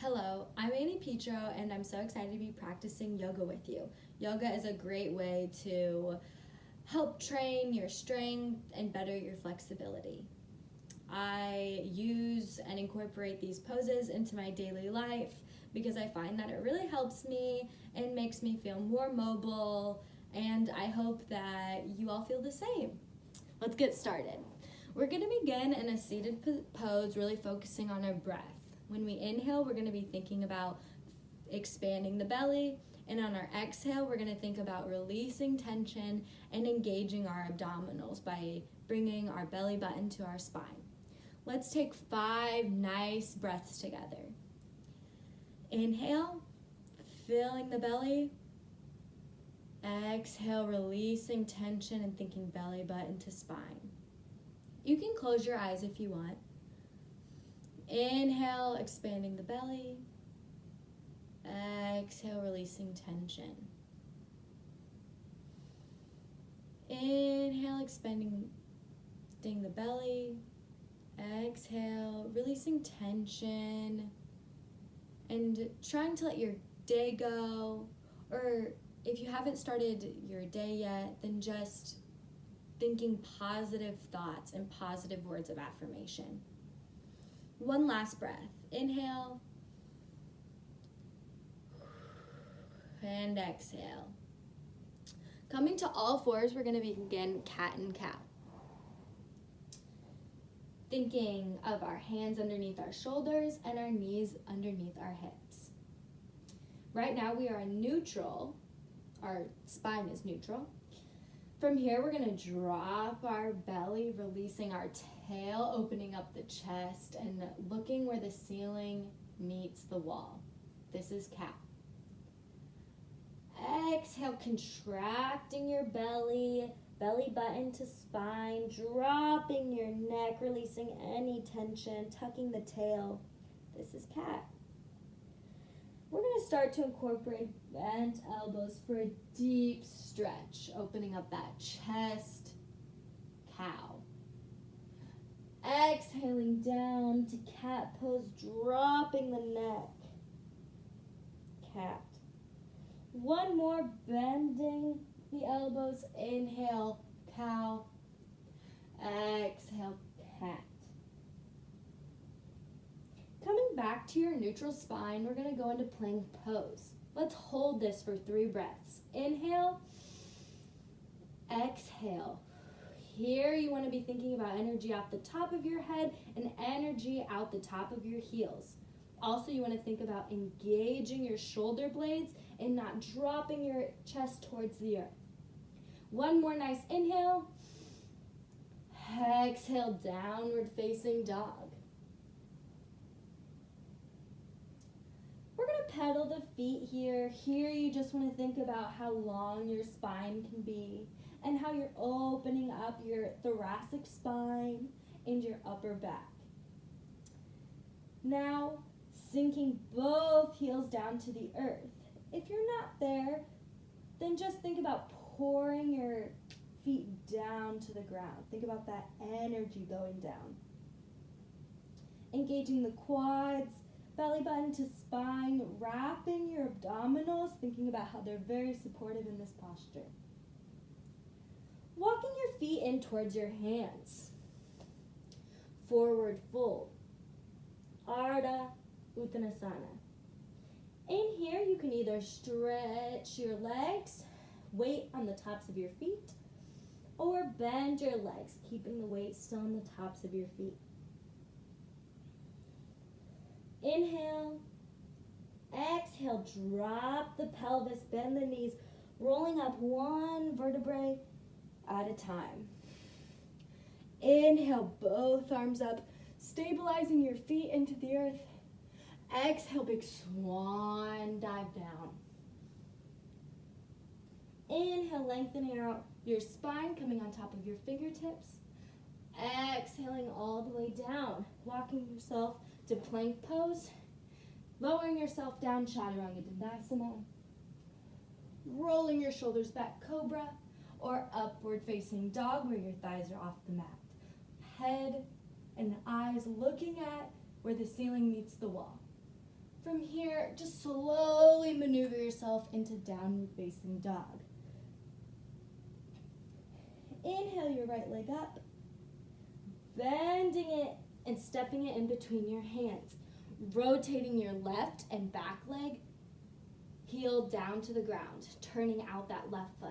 Hello, I'm Annie Petro, and I'm so excited to be practicing yoga with you. Yoga is a great way to help train your strength and better your flexibility. I use and incorporate these poses into my daily life because I find that it really helps me and makes me feel more mobile, and I hope that you all feel the same. Let's get started. We're going to begin in a seated pose, really focusing on our breath. When we inhale, we're going to be thinking about expanding the belly, and on our exhale, we're going to think about releasing tension and engaging our abdominals by bringing our belly button to our spine. Let's take 5 nice breaths together. Inhale, filling the belly. Exhale, releasing tension and thinking belly button to spine. You can close your eyes if you want. Inhale, expanding the belly. Exhale, releasing tension. Inhale, expanding the belly. Exhale, releasing tension. And trying to let your day go. Or if you haven't started your day yet, then just thinking positive thoughts and positive words of affirmation. One last breath. Inhale. And exhale. Coming to all fours, we're going to begin cat and cow. Thinking of our hands underneath our shoulders and our knees underneath our hips. Right now we are in neutral. Our spine is neutral. From here, we're going to drop our belly, releasing our tail, opening up the chest, and looking where the ceiling meets the wall. This is cow. Exhale, contracting your belly button to spine, dropping your neck, releasing any tension, tucking the tail. This is cat. We're going to start to incorporate bent elbows for a deep stretch, opening up that chest, cow. Exhaling down to cat pose, dropping the neck, cat. One more, bending the elbows, inhale, cow. Exhale, cat. Coming back to your neutral spine, we're going to go into plank pose. Let's hold this for 3 breaths. Inhale, exhale. Here you want to be thinking about energy out the top of your head and energy out the top of your heels. Also, you want to think about engaging your shoulder blades and not dropping your chest towards the earth. One more nice inhale. Exhale, downward facing dog. We're going to pedal the feet here. Here you just want to think about how long your spine can be and how you're opening up your thoracic spine and your upper back. Now, sinking both heels down to the earth. If you're not there, then just think about pouring your feet down to the ground. Think about that energy going down. Engaging the quads, belly button to spine, wrapping your abdominals, thinking about how they're very supportive in this posture. Walking your feet in towards your hands. Forward fold. Ardha Uttanasana. In here, you can either stretch your legs, weight on the tops of your feet, or bend your legs, keeping the weight still on the tops of your feet. Inhale, exhale, drop the pelvis, bend the knees, rolling up one vertebrae at a time. Inhale, both arms up, stabilizing your feet into the earth. Exhale, big swan dive down. Inhale, lengthening out your spine, coming on top of your fingertips. Exhaling all the way down, walking yourself to plank pose, lowering yourself down, chaturanga dandasana, rolling your shoulders back, cobra, or upward facing dog where your thighs are off the mat. Head and eyes looking at where the ceiling meets the wall. from here, just slowly maneuver yourself into downward facing dog. Inhale your right leg up, bending it and stepping it in between your hands, rotating your left and back leg, heel down to the ground, turning out that left foot.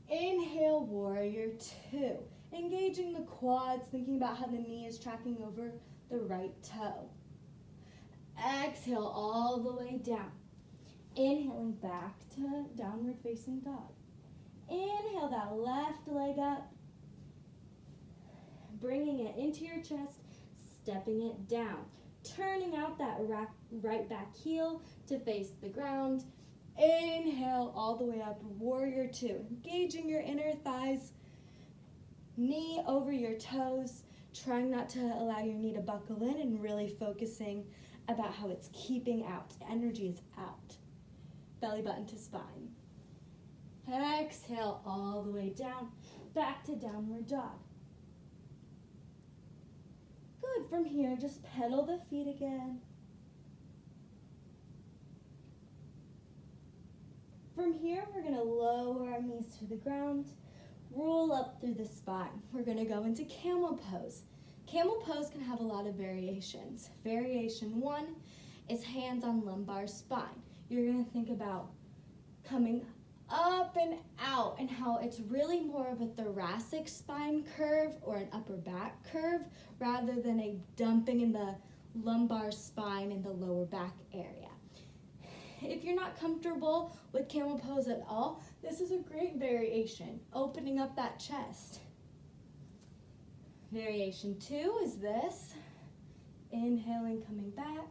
Inhale, warrior two, engaging the quads, thinking about how the knee is tracking over the right toe. Exhale all the way down. Inhaling back to downward facing dog. Inhale that left leg up, bringing it into your chest, stepping it down, turning out that right back heel to face the ground. Inhale all the way up, warrior two, engaging your inner thighs, knee over your toes, trying not to allow your knee to buckle in and really focusing about how it's keeping out. Energy is out. Belly button to spine. Exhale all the way down, back to downward dog. Good, from here, just pedal the feet again. From here, we're gonna lower our knees to the ground, roll up through the spine. We're gonna go into camel pose. Camel pose can have a lot of variations. Variation one is hands on lumbar spine. You're gonna think about coming up and out and how it's really more of a thoracic spine curve or an upper back curve rather than a dumping in the lumbar spine in the lower back area. If you're not comfortable with camel pose at all, this is a great variation, opening up that chest. Variation two is this, inhaling, coming back.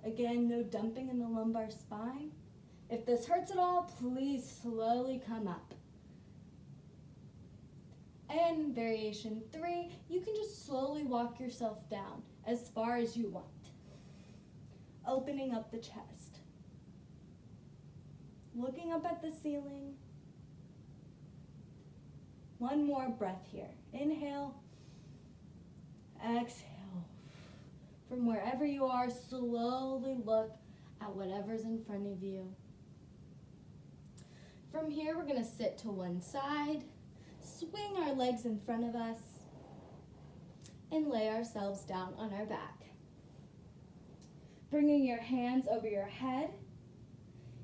Again, no dumping in the lumbar spine. If this hurts at all, please slowly come up. And variation three, you can just slowly walk yourself down as far as you want. Opening up the chest. Looking up at the ceiling. One more breath here. Inhale. Exhale. From wherever you are, slowly look at whatever's in front of you. From here, we're going to sit to one side, swing our legs in front of us, and lay ourselves down on our back. Bringing your hands over your head,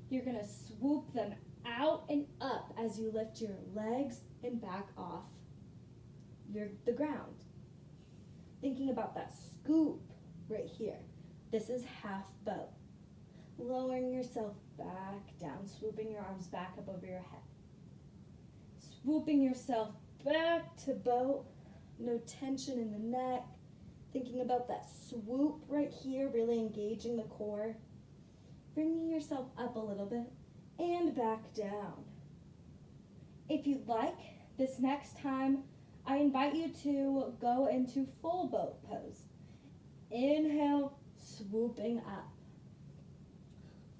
you're going to swoop them out and up as you lift your legs and back off the ground. Thinking about that scoop right here. This is half boat. Lowering yourself back down, swooping your arms back up over your head. Swooping yourself back to boat, no tension in the neck. Thinking about that swoop right here, really engaging the core. Bringing yourself up a little bit and back down. If you'd like, this next time, I invite you to go into full boat pose. Inhale, swooping up.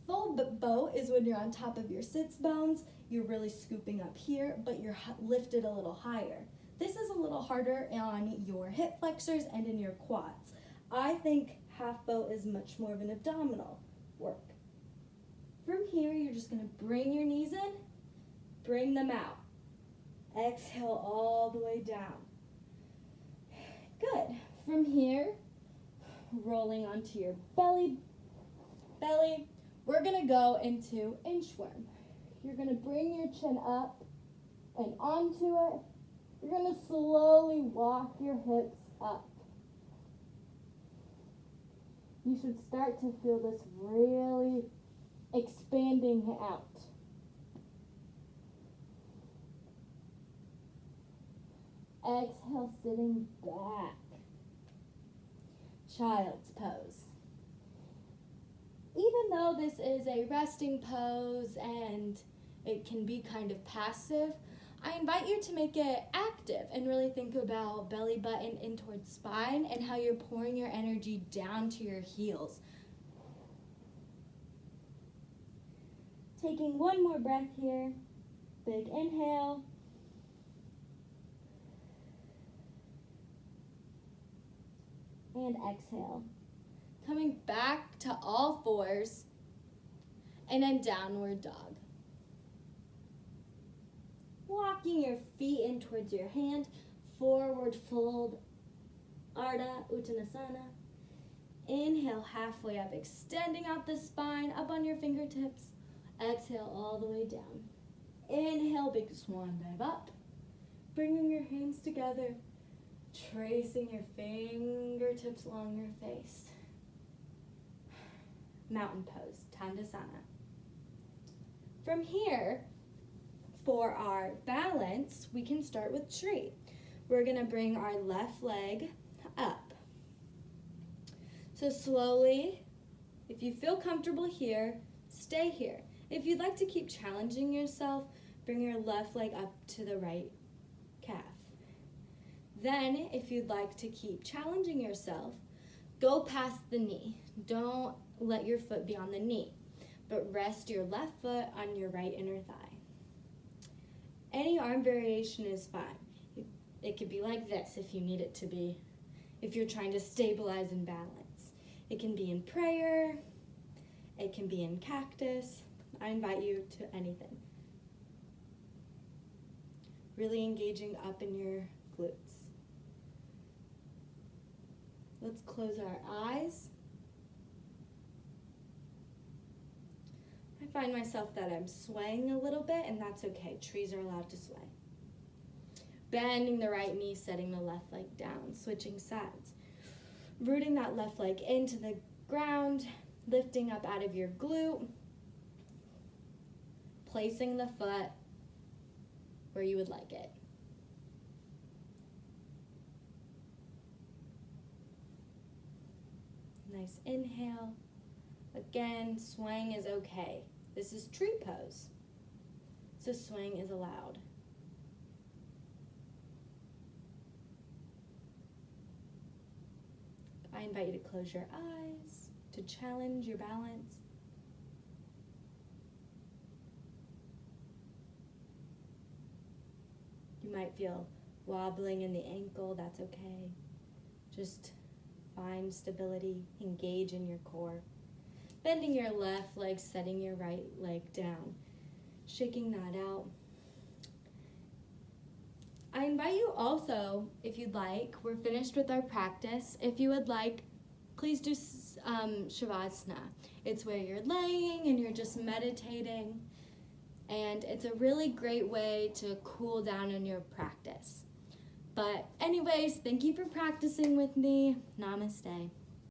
Full boat is when you're on top of your sits bones, you're really scooping up here, but you're lifted a little higher. This is a little harder on your hip flexors and in your quads. I think half boat is much more of an abdominal work. From here, you're just gonna bring your knees in, bring them out. Exhale all the way down. Good. From here, rolling onto your belly, we're gonna go into inchworm. You're gonna bring your chin up and onto it. You're gonna slowly walk your hips up. You should start to feel this really expanding out. Exhale, sitting back. Child's pose. Even though this is a resting pose and it can be kind of passive, I invite you to make it active and really think about belly button in towards spine and how you're pouring your energy down to your heels. Taking one more breath here. Big inhale. And exhale. Coming back to all fours, and then downward dog. Walking your feet in towards your hand, forward fold, Ardha Uttanasana. Inhale halfway up, extending out the spine, up on your fingertips. Exhale all the way down. Inhale, big swan dive up. Bringing your hands together, tracing your fingertips along your face. Mountain pose, Tandasana. From here, for our balance, we can start with tree. We're gonna bring our left leg up. So slowly, if you feel comfortable here, stay here. If you'd like to keep challenging yourself, bring your left leg up to the right calf. Then, if you'd like to keep challenging yourself, go past the knee. Don't let your foot be on the knee, but rest your left foot on your right inner thigh. Any arm variation is fine. It could be like this if you need it to be, if you're trying to stabilize and balance. It can be in prayer, it can be in cactus. I invite you to anything. Really engaging up in your glutes. Let's close our eyes. I find myself that I'm swaying a little bit, and that's okay. Trees are allowed to sway. Bending the right knee, setting the left leg down, switching sides. Rooting that left leg into the ground, lifting up out of your glute. Placing the foot where you would like it. Nice inhale. Again, swaying is okay. This is tree pose, so swaying is allowed. I invite you to close your eyes, to challenge your balance. You might feel wobbling in the ankle, that's okay. Just find stability, engage in your core. Bending your left leg, setting your right leg down. Shaking that out. I invite you also, if you'd like, we're finished with our practice. If you would like, please do Shavasana. It's where you're laying and you're just meditating. And it's a really great way to cool down in your practice. But anyways, thank you for practicing with me. Namaste.